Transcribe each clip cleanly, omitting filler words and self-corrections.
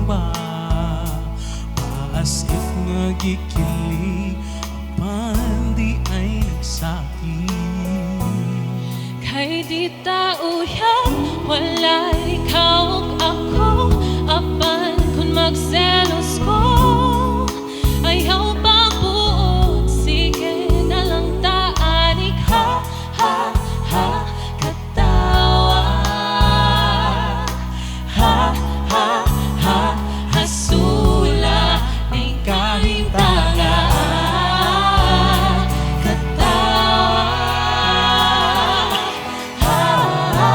ba? As if nga gikili apan di ay nagsakit. Kay di tauyan, wala ikaw ug ako. Apan kung magselos ko, ayaw pa buot. Sige na lang taanik, ha, ha, ha, katawa. Ha, ha, ha, hasula, may kahintangan. Katawa, ha, ha,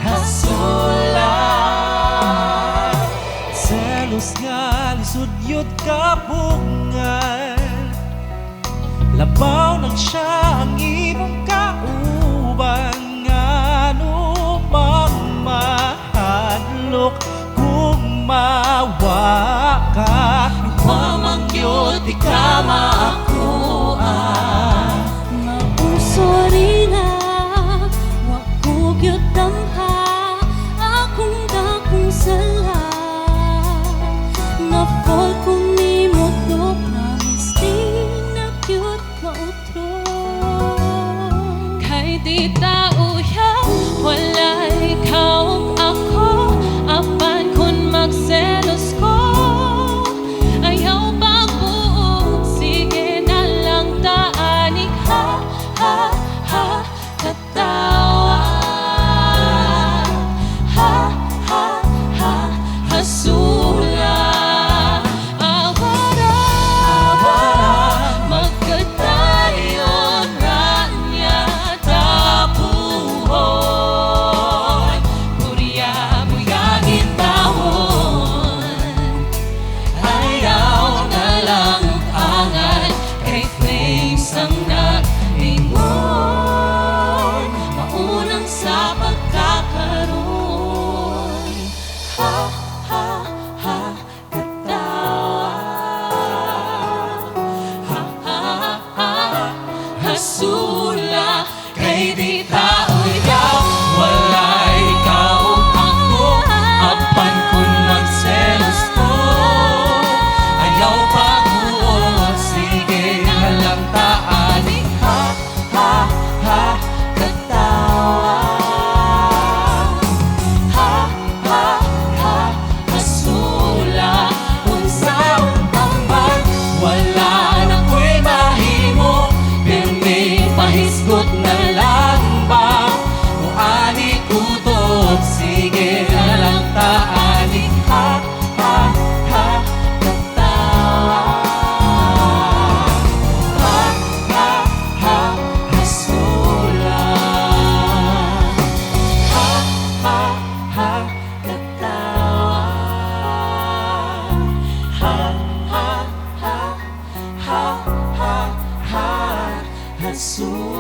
hasula. Selos nga lisod yun kabungan, labaw ng siya ang imong kauban. Ngano mang mahadlok kung mawa ka, Wa mangyod di ka maakuha. Mausori nga, wa ko gyud damha akong dakong sala. Nga fall kung nimo to promise, di na gyud mautro. Kay di tauyan, wala ikaw ug ako. Apan kung magselos ko, ayaw pa buot. Sige na lang taanik, ha, ha, ha, katawa. Ha, ha, ha, hasula. Awara, magkatayon ra niya tapuhon. Puriya buyagin tahon, ayaw na lang angan. Kay flames ang nag-ingon, maunang sa pagkakaroon. Ha, ha, ha, katawa. Ha, ha, ha, hasula. Kay di tauyaw, wala ikaw ug ako. Apan kung magselos ko, ayaw pa buot. Sige na lang taanik, ha, ha, ha, katawa. Ha, ha, ha, hasula. Unsaon tamban, wala na ko'y mahimo. Pirmi pahisgot na lang ba? Kung ani kutob, sige na lang taanik, ha, ha, ha, katawa. Ha, ha, ha, hasula. Ha, ha, ha, katawa. Ha, ha, ha, ha, ha, ha, hasula.